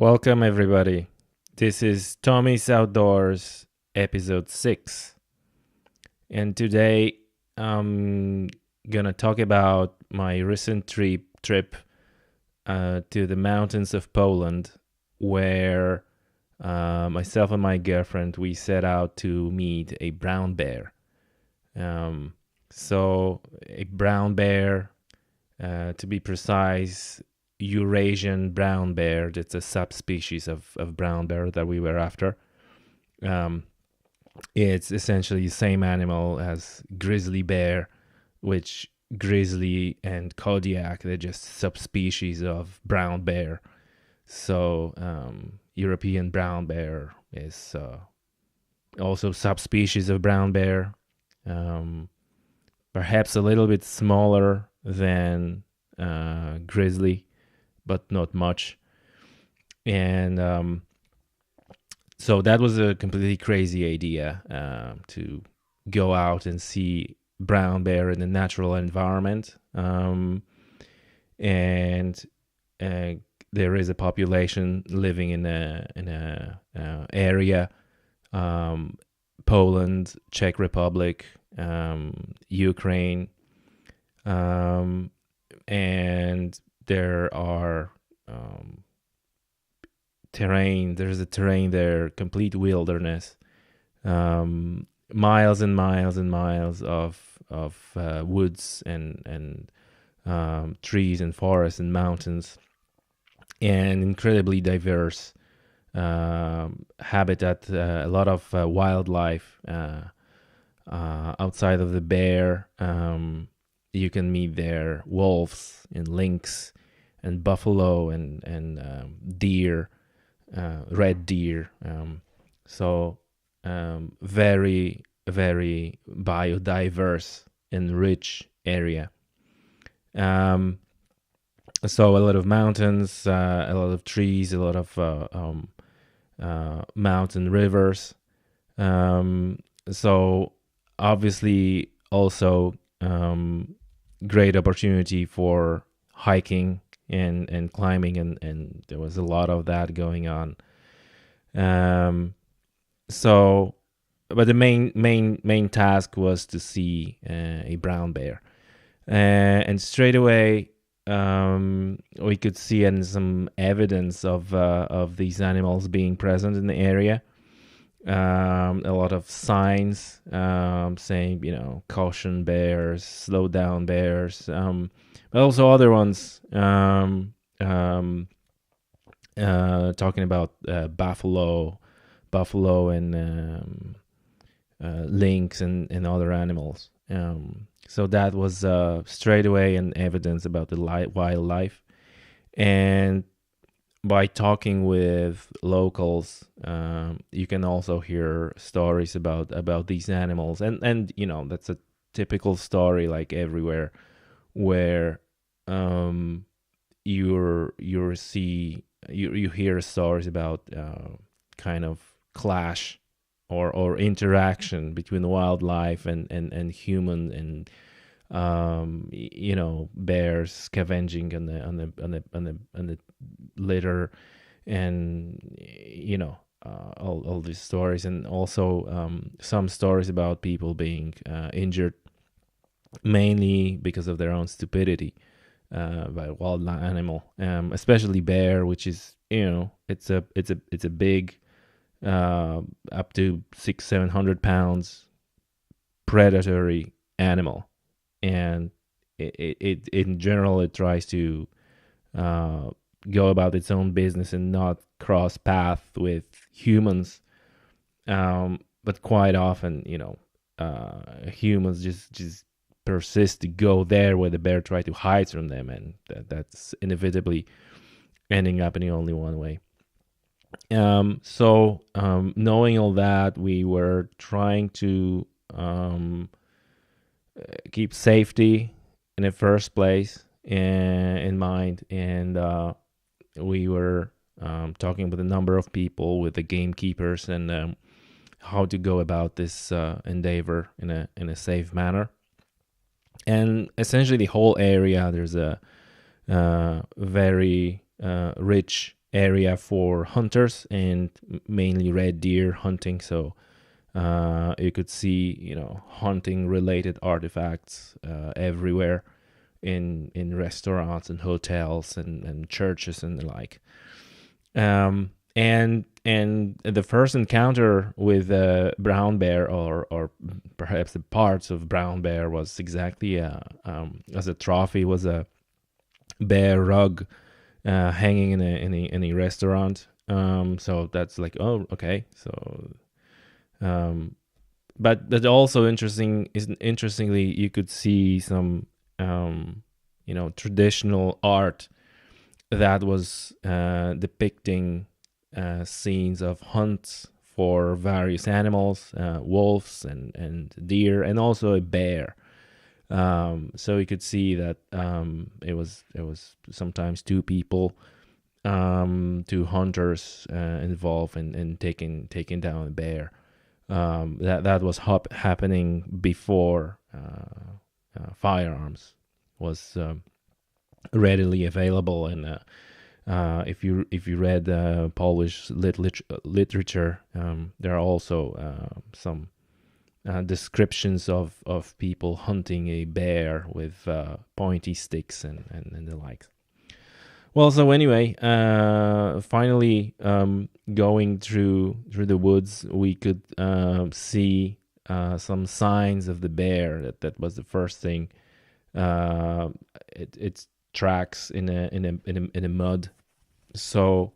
Welcome, everybody. This is Tommy's Outdoors, episode 6. And today I'm gonna talk about my recent trip to the mountains of Poland, where myself and my girlfriend we set out to meet a brown bear. So, a brown bear, to be precise, Eurasian brown bear. That's a subspecies of brown bear that we were after. Um, it's essentially the same animal as grizzly bear, which grizzly and Kodiak, they're just subspecies of brown bear. So European brown bear is also subspecies of brown bear, perhaps a little bit smaller than grizzly, but not much. And so that was a completely crazy idea, to go out and see brown bear in a natural environment. And there is a population living in a area, Poland, Czech Republic, Ukraine, and there are there's a terrain there, complete wilderness, miles and miles and miles of woods and trees and forests and mountains, and incredibly diverse habitat, a lot of wildlife outside of the bear. You can meet there wolves and lynx and buffalo and deer, red deer. So very, very biodiverse and rich area. So a lot of mountains, a lot of trees, a lot of mountain rivers. So obviously also great opportunity for hiking and climbing, and there was a lot of that going on. So but the main task was to see a brown bear, and straight away we could see some evidence of these animals being present in the area. A lot of signs saying, caution bears, slow down bears, but also other ones talking about buffalo and lynx and other animals. So that was straight away an evidence about the wildlife. And by talking with locals, you can also hear stories about these animals, and that's a typical story like everywhere, where you hear stories about kind of clash or interaction between wildlife and human, and bears scavenging on the litter, and all these stories, and also some stories about people being injured, mainly because of their own stupidity, by a wild animal, especially bear, which is it's a big, up to 600-700 pounds predatory animal, and it in general it tries to go about its own business and not cross path with humans, but quite often humans just persist to go there where the bear try to hide from them, and that's inevitably ending up in only one way. So knowing all that, we were trying to keep safety in the first place in mind, and we were talking with a number of people, with the gamekeepers, and how to go about this endeavor in a safe manner. And essentially the whole area, there's a very rich area for hunters and mainly red deer hunting. So you could see, hunting related artifacts everywhere in restaurants and hotels and churches and the like. And the first encounter with a brown bear, or perhaps the parts of brown bear, was exactly as a trophy, was a bear rug hanging in a restaurant. So that's like, oh, okay. So but that also interestingly, you could see some traditional art that was depicting scenes of hunts for various animals, wolves and deer, and also a bear. So you could see that it was sometimes two people, two hunters involved in taking down a bear. That was happening before firearms was readily available. And if you read Polish literature, there are also some descriptions of people hunting a bear with pointy sticks and the like. Well, so anyway, finally, going through the woods, we could see some signs of the bear. That was the first thing. Its tracks in a mud. So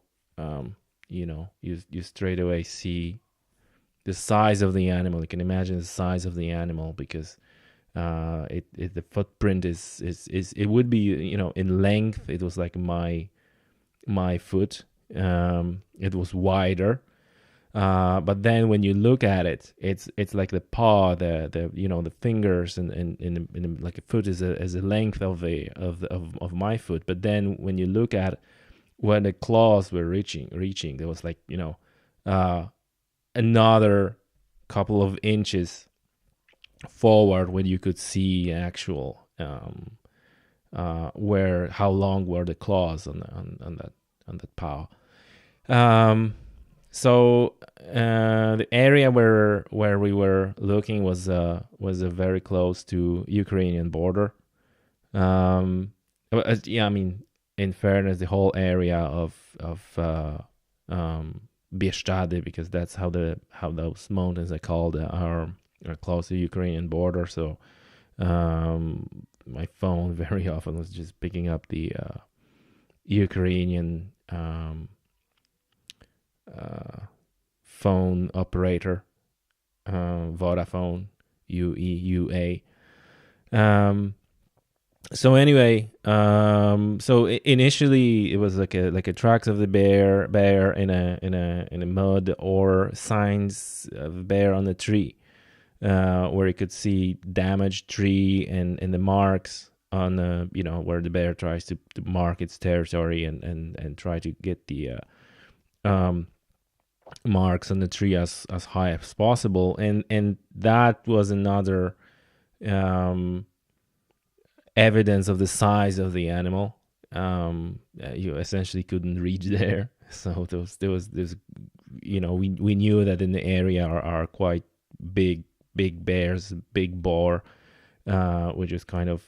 you straight away see the size of the animal. You can imagine the size of the animal, because the footprint is it would be, in length it was like my foot. It was wider, but then when you look at it, it's like the paw, the fingers, and like a foot is a length of my foot. But then when you look at when the claws were reaching, there was like, another couple of inches forward when you could see actual where how long were the claws on that paw. So the area where we were looking was very close to Ukrainian border. Yeah, I mean, in fairness, the whole area of Bieszczady, because that's how those mountains are called, are close to Ukrainian border. So my phone very often was just picking up the Ukrainian phone operator, Vodafone, UEUA. So anyway, so initially it was like a tracks of the bear in a mud, or signs of bear on a tree, where you could see damaged tree and the marks on where the bear tries to mark its territory and try to get the marks on the tree as high as possible. And that was another evidence of the size of the animal. You essentially couldn't reach there. So there was we knew that in the area are quite big bears, big boar, which is kind of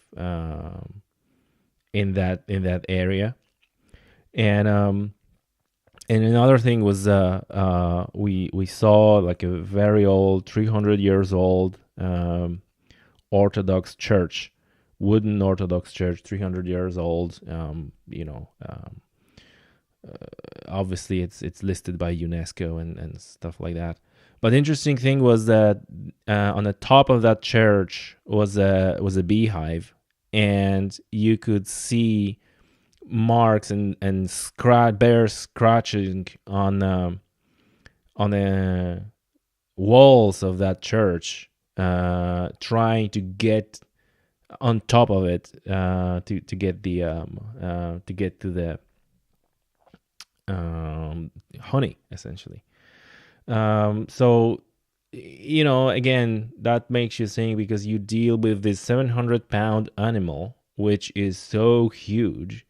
in that area. And another thing was we saw like a very old, 300 years old Orthodox church, wooden Orthodox church, 300 years old. Obviously it's listed by UNESCO and stuff like that. But the interesting thing was that on the top of that church was a beehive, and you could see marks and bears scratching on the walls of that church, trying to get on top of it, to get the to get to the honey, essentially. So again, that makes you think, because you deal with this 700-pound animal, which is so huge,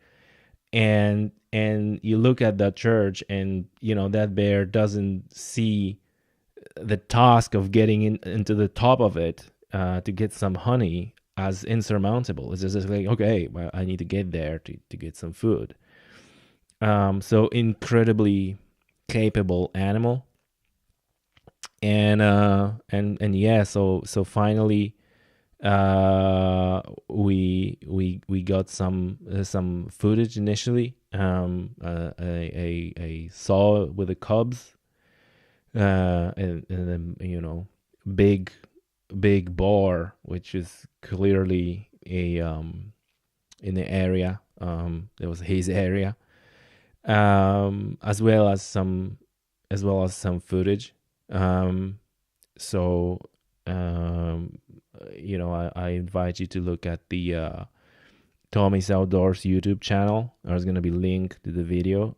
and and you look at that church, and that bear doesn't see the task of getting into the top of it to get some honey as insurmountable. It's just like, okay, well, I need to get there to get some food. So incredibly capable animal. And yeah, so finally we got some footage initially, a saw with the cubs, and then big boar, which is clearly a in the area. It was his area, as well as some footage. So I invite you to look at the Tommy's Outdoors YouTube channel. There's going to be a link to the video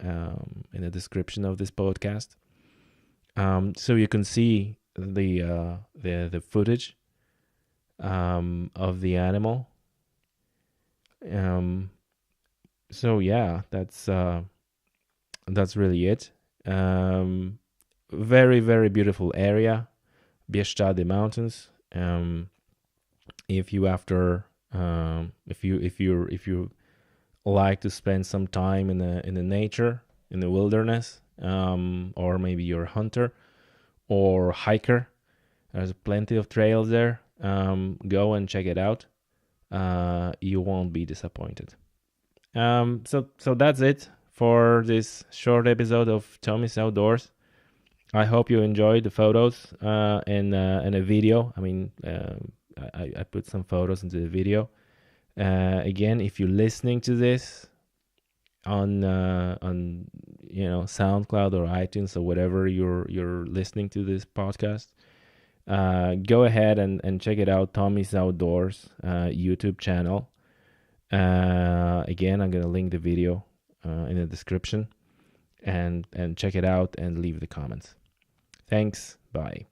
in the description of this podcast. So you can see the footage of the animal. So yeah, that's really it. Very, very beautiful area, Bieszczady Mountains. If you like to spend some time in the nature, in the wilderness, or maybe you're a hunter or hiker, there's plenty of trails there. Go and check it out. You won't be disappointed. So that's it for this short episode of Tommy's Outdoors. I hope you enjoyed the photos and a video. I mean, I put some photos into the video. Again, if you're listening to this on SoundCloud or iTunes or whatever you're listening to this podcast, go ahead and check it out. Tommy's Outdoors YouTube channel. Again, I'm gonna link the video in the description, and check it out and leave the comments. Thanks. Bye.